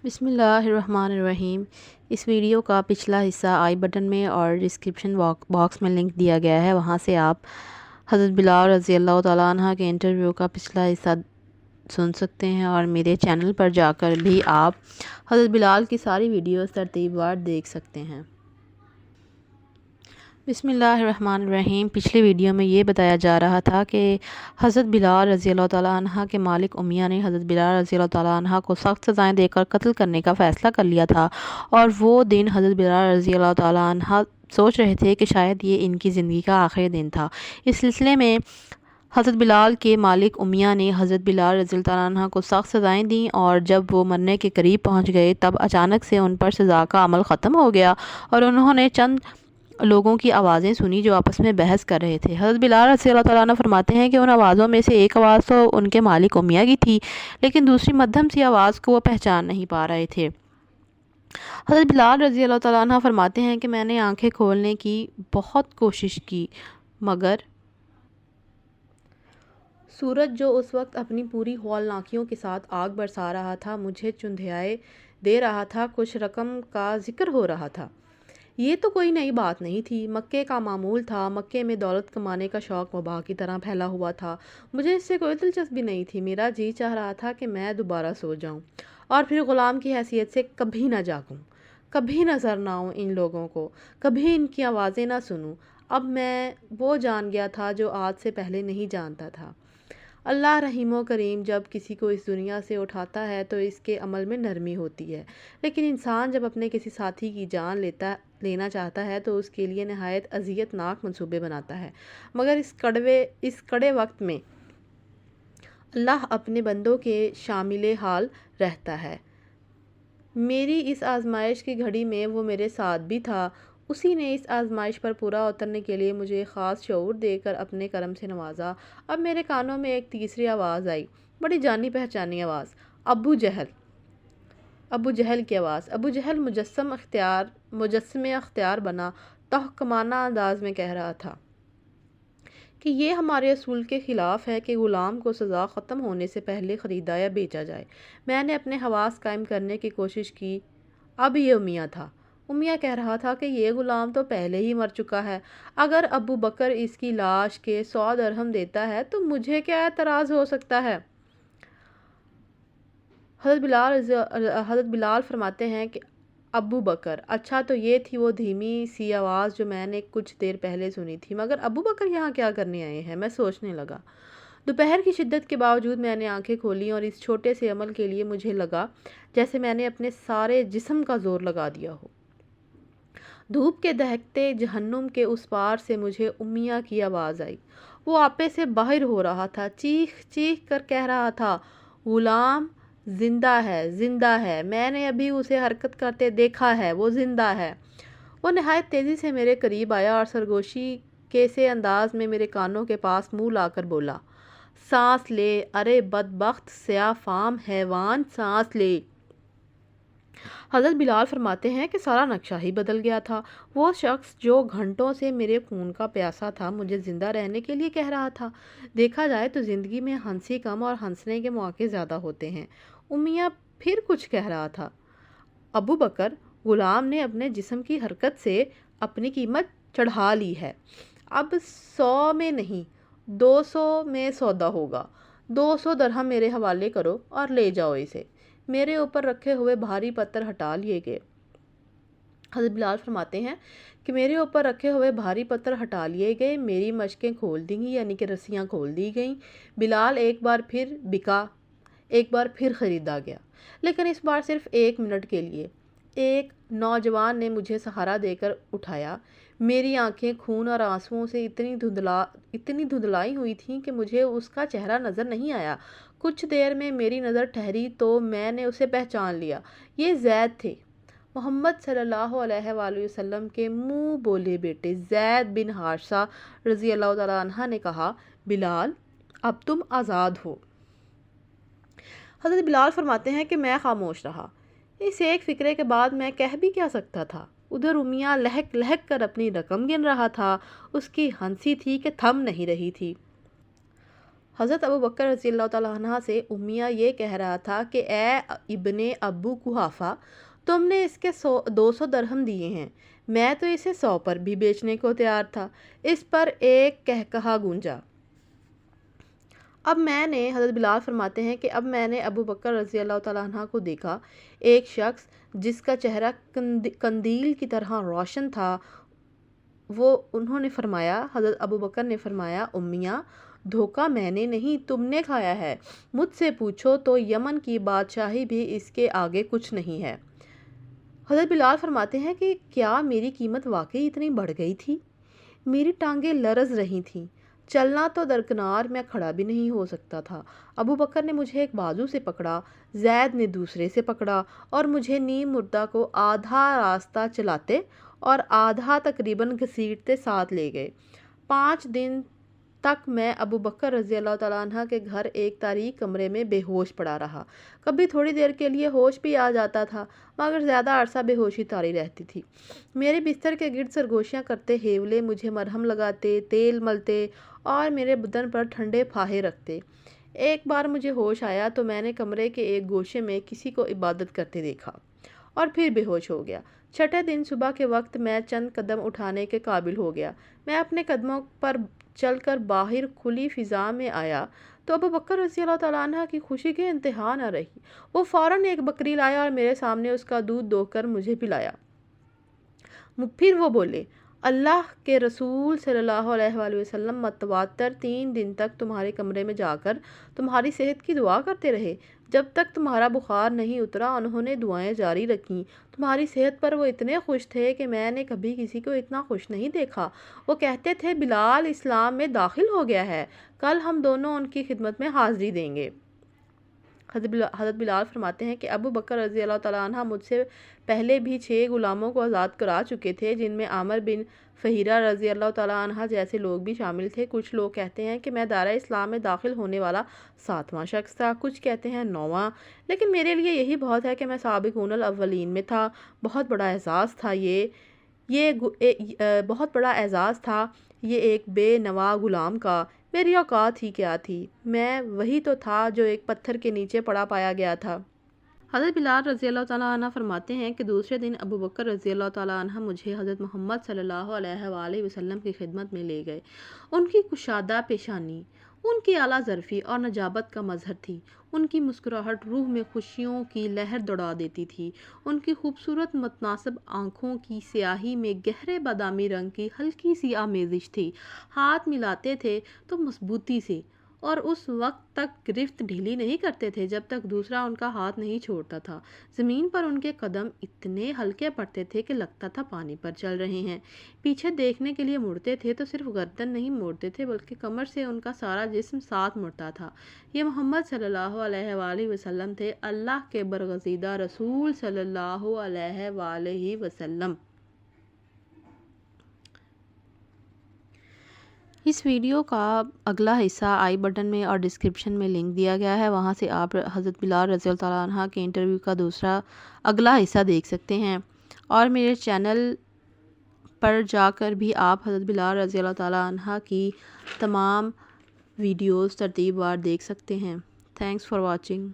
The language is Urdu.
بسم اللہ الرحمن الرحیم۔ اس ویڈیو کا پچھلا حصہ آئی بٹن میں اور ڈسکرپشن باکس میں لنک دیا گیا ہے، وہاں سے آپ حضرت بلال رضی اللہ تعالیٰ عنہ کے انٹرویو کا پچھلا حصہ سن سکتے ہیں، اور میرے چینل پر جا کر بھی آپ حضرت بلال کی ساری ویڈیوز ترتیب وار دیکھ سکتے ہیں۔ بسم اللہ الرحمن الرحیم۔ پچھلی ویڈیو میں یہ بتایا جا رہا تھا کہ حضرت بلال رضی اللہ تعالیٰ عنہ کے مالک امیہ نے حضرت بلال رضی اللہ تعالیٰ عنہ کو سخت سزائیں دے کر قتل کرنے کا فیصلہ کر لیا تھا، اور وہ دن حضرت بلال رضی اللہ تعالیٰ عنہ سوچ رہے تھے کہ شاید یہ ان کی زندگی کا آخری دن تھا۔ اس سلسلے میں حضرت بلال کے مالک امیہ نے حضرت بلال رضی اللہ تعالیٰ عنہ کو سخت سزائیں دیں، اور جب وہ مرنے کے قریب پہنچ گئے تب اچانک سے ان پر سزا کا عمل ختم ہو گیا، اور انہوں نے چند لوگوں کی آوازیں سنی جو آپس میں بحث کر رہے تھے۔ حضرت بلال رضی اللہ تعالیٰ عنہ فرماتے ہیں کہ ان آوازوں میں سے ایک آواز تو ان کے مالک امیہ کی تھی، لیکن دوسری مدھم سی آواز کو وہ پہچان نہیں پا رہے تھے۔ حضرت بلال رضی اللہ تعالیٰ عنہ فرماتے ہیں کہ میں نے آنکھیں کھولنے کی بہت کوشش کی، مگر سورج جو اس وقت اپنی پوری ہولناکیوں کے ساتھ آگ برسا رہا تھا مجھے چندھیائے دے رہا تھا، کچھ رقم کا ذکر ہو رہا تھا۔ یہ تو کوئی نئی بات نہیں تھی، مکے کا معمول تھا۔ مکے میں دولت کمانے کا شوق وبا کی طرح پھیلا ہوا تھا۔ مجھے اس سے کوئی دلچسپی نہیں تھی۔ میرا جی چاہ رہا تھا کہ میں دوبارہ سو جاؤں اور پھر غلام کی حیثیت سے کبھی نہ جاگوں، کبھی نظر نہ آؤں ان لوگوں کو، کبھی ان کی آوازیں نہ سنوں۔ اب میں وہ جان گیا تھا جو آج سے پہلے نہیں جانتا تھا۔ اللہ رحیم و کریم جب کسی کو اس دنیا سے اٹھاتا ہے تو اس کے عمل میں نرمی ہوتی ہے، لیکن انسان جب اپنے کسی ساتھی کی جان لینا چاہتا ہے تو اس کے لیے نہایت اذیت ناک منصوبے بناتا ہے، مگر اس کڑے وقت میں اللہ اپنے بندوں کے شامل حال رہتا ہے۔ میری اس آزمائش کی گھڑی میں وہ میرے ساتھ بھی تھا۔ اسی نے اس آزمائش پر پورا اترنے کے لیے مجھے خاص شعور دے کر اپنے کرم سے نوازا۔ اب میرے کانوں میں ایک تیسری آواز آئی، بڑی جانی پہچانی آواز، ابو جہل کی آواز۔ ابو جہل مجسم اختیار بنا تحقمانہ انداز میں کہہ رہا تھا کہ یہ ہمارے اصول کے خلاف ہے کہ غلام کو سزا ختم ہونے سے پہلے خریدا یا بیچا جائے۔ میں نے اپنے حواس قائم کرنے کی کوشش کی۔ اب یہ امیہ تھا۔ امیہ کہہ رہا تھا کہ یہ غلام تو پہلے ہی مر چکا ہے۔ اگر ابو بکر اس کی لاش کے 100 درہم دیتا ہے تو مجھے کیا اعتراض ہو سکتا ہے؟ حضرت بلال فرماتے ہیں کہ ابو بکر، اچھا تو یہ تھی وہ دھیمی سی آواز جو میں نے کچھ دیر پہلے سنی تھی، مگر ابو بکر یہاں کیا کرنے آئے ہیں؟ میں سوچنے لگا۔ دوپہر کی شدت کے باوجود میں نے آنکھیں کھولیں اور اس چھوٹے سے عمل کے لیے مجھے لگا جیسے میں نے اپنے سارے جسم کا زور لگا دیا ہو۔ دھوپ کے دہکتے جہنم کے اس پار سے مجھے امیہ کی آواز آئی۔ وہ آپے سے باہر ہو رہا تھا، چیخ چیخ کر کہہ رہا تھا، غلام زندہ ہے، زندہ ہے، میں نے ابھی اسے حرکت کرتے دیکھا ہے، وہ زندہ ہے۔ وہ نہایت تیزی سے میرے قریب آیا اور سرگوشی کے سے انداز میں میرے کانوں کے پاس منہ لا کر بولا، سانس لے، ارے بدبخت سیاہ فام حیوان، سانس لے۔ حضرت بلال فرماتے ہیں کہ سارا نقشہ ہی بدل گیا تھا۔ وہ شخص جو گھنٹوں سے میرے خون کا پیاسا تھا مجھے زندہ رہنے کے لیے کہہ رہا تھا۔ دیکھا جائے تو زندگی میں ہنسی کم اور ہنسنے کے مواقع زیادہ ہوتے ہیں۔ امیہ پھر کچھ کہہ رہا تھا، ابو بکر، غلام نے اپنے جسم کی حرکت سے اپنی قیمت چڑھا لی ہے۔ اب 100 میں نہیں 200 میں سودا ہوگا۔ 200 درہم میرے حوالے کرو اور لے جاؤ اسے۔ میرے اوپر رکھے ہوئے بھاری پتھر ہٹا لیے گئے۔ حضرت بلال فرماتے ہیں کہ میرے اوپر رکھے ہوئے بھاری پتھر ہٹا لیے گئے، میری مشقیں کھول دی گئیں، یعنی کہ رسیاں کھول دی گئیں۔ بلال ایک بار پھر بکا، ایک بار پھر خریدا گیا، لیکن اس بار صرف 1 منٹ کے لیے۔ ایک نوجوان نے مجھے سہارا دے کر اٹھایا۔ میری آنکھیں خون اور آنسوؤں سے اتنی دھندلائی ہوئی تھیں کہ مجھے اس کا چہرہ نظر نہیں آیا۔ کچھ دیر میں میری نظر ٹھہری تو میں نے اسے پہچان لیا۔ یہ زید تھے، محمد صلی اللہ علیہ وآلہ وسلم کے منہ بولے بیٹے زید بن حارثہ رضی اللہ تعالیٰ عنہ نے کہا، بلال اب تم آزاد ہو۔ حضرت بلال فرماتے ہیں کہ میں خاموش رہا۔ اس ایک فکرے کے بعد میں کہہ بھی کیا سکتا تھا؟ ادھر امیہ لہک لہک کر اپنی رقم گن رہا تھا، اس کی ہنسی تھی کہ تھم نہیں رہی تھی۔ حضرت ابو بکر رضی اللہ تعالیٰ عنہ سے امیہ یہ کہہ رہا تھا کہ اے ابن ابو قحافہ، تم نے اس کے 200 درہم دیے ہیں، میں تو اسے 100 پر بھی بیچنے کو تیار تھا۔ اس پر ایک کہا گونجا۔ حضرت بلال فرماتے ہیں کہ اب میں نے ابو بکر رضی اللہ تعالیٰ عنہ کو دیکھا، ایک شخص جس کا چہرہ قندیل کی طرح روشن تھا۔ انہوں نے فرمایا، حضرت ابو بکر نے فرمایا، امیہ، دھوکہ میں نے نہیں، تم نے کھایا ہے۔ مجھ سے پوچھو تو یمن کی بادشاہی بھی اس کے آگے کچھ نہیں ہے۔ حضرت بلال فرماتے ہیں کہ کیا میری قیمت واقعی اتنی بڑھ گئی تھی؟ میری ٹانگیں لرز رہی تھیں، چلنا تو درکنار میں کھڑا بھی نہیں ہو سکتا تھا۔ ابو بکر نے مجھے ایک بازو سے پکڑا، زید نے دوسرے سے پکڑا اور مجھے نیم مردہ کو آدھا راستہ چلاتے اور آدھا تقریباً گھسیٹتے ساتھ لے گئے۔ 5 دن تک میں ابو بکر رضی اللہ تعالیٰ عنہ کے گھر ایک تاریک کمرے میں بے ہوش پڑا رہا۔ کبھی تھوڑی دیر کے لیے ہوش بھی آ جاتا تھا، مگر زیادہ عرصہ بے ہوشی طاری رہتی تھی۔ میرے بستر کے گرد سرگوشیاں کرتے ہیولے مجھے مرہم لگاتے، تیل ملتے اور میرے بدن پر ٹھنڈے پھاہے رکھتے۔ ایک بار مجھے ہوش آیا تو میں نے کمرے کے ایک گوشے میں کسی کو عبادت کرتے دیکھا اور پھر بے ہوش ہو گیا۔ 6 دن صبح کے وقت میں چند قدم اٹھانے کے قابل ہو گیا۔ میں اپنے قدموں پر چل کر باہر کھلی فضا میں آیا تو ابو بکر رضی اللہ تعالیٰ عنہ کی خوشی کے انتہا نہ رہی۔ وہ فوراً ایک بکری لایا اور میرے سامنے اس کا دودھ دو کر مجھے پلایا۔ پھر وہ بولے، اللہ کے رسول صلی اللہ علیہ وآلہ وسلم متواتر 3 دن تک تمہارے کمرے میں جا کر تمہاری صحت کی دعا کرتے رہے۔ جب تک تمہارا بخار نہیں اترا انہوں نے دعائیں جاری رکھیں۔ تمہاری صحت پر وہ اتنے خوش تھے کہ میں نے کبھی کسی کو اتنا خوش نہیں دیکھا۔ وہ کہتے تھے، بلال اسلام میں داخل ہو گیا ہے، کل ہم دونوں ان کی خدمت میں حاضری دیں گے۔ حضرت بلال فرماتے ہیں کہ ابو بکر رضی اللہ تعالیٰ عنہ مجھ سے پہلے بھی 6 غلاموں کو آزاد کرا چکے تھے، جن میں عامر بن فہیرہ رضی اللہ تعالیٰ عنہ جیسے لوگ بھی شامل تھے۔ کچھ لوگ کہتے ہیں کہ میں دائرہ اسلام میں داخل ہونے والا 7واں شخص تھا، کچھ کہتے ہیں 9واں، لیکن میرے لیے یہی بہت ہے کہ میں سابقون الاولین میں تھا۔ بہت بڑا اعزاز تھا بہت بڑا اعزاز تھا یہ ایک بے نوا غلام کا۔ میری اوقات ہی کیا تھی، میں وہی تو تھا جو ایک پتھر کے نیچے پڑا پایا گیا تھا۔ حضرت بلال رضی اللہ تعالیٰ عنہ فرماتے ہیں کہ دوسرے دن ابو بکر رضی اللہ تعالیٰ عنہ مجھے حضرت محمد صلی اللہ علیہ وآلہ وسلم کی خدمت میں لے گئے۔ ان کی کشادہ پیشانی، ان کی اعلیٰ ظرفی اور نجابت کا مظہر تھی۔ ان کی مسکراہٹ روح میں خوشیوں کی لہر دوڑا دیتی تھی۔ ان کی خوبصورت متناسب آنکھوں کی سیاہی میں گہرے بادامی رنگ کی ہلکی سی آمیزش تھی۔ ہاتھ ملاتے تھے تو مضبوطی سے، اور اس وقت تک گرفت ڈھیلی نہیں کرتے تھے جب تک دوسرا ان کا ہاتھ نہیں چھوڑتا تھا۔ زمین پر ان کے قدم اتنے ہلکے پڑتے تھے کہ لگتا تھا پانی پر چل رہے ہیں۔ پیچھے دیکھنے کے لیے مڑتے تھے تو صرف گردن نہیں موڑتے تھے بلکہ کمر سے ان کا سارا جسم ساتھ مڑتا تھا۔ یہ محمد صلی اللہ علیہ وآلہ وسلم تھے، اللہ کے برگزیدہ رسول صلی اللہ علیہ وآلہ وسلم۔ اس ویڈیو کا اگلا حصہ آئی بٹن میں اور ڈسکرپشن میں لنک دیا گیا ہے، وہاں سے آپ حضرت بلال رضی اللہ تعالیٰ عنہ کے انٹرویو کا اگلا حصہ دیکھ سکتے ہیں، اور میرے چینل پر جا کر بھی آپ حضرت بلال رضی اللہ تعالیٰ عنہ کی تمام ویڈیوز ترتیب وار دیکھ سکتے ہیں۔ Thanks for watching.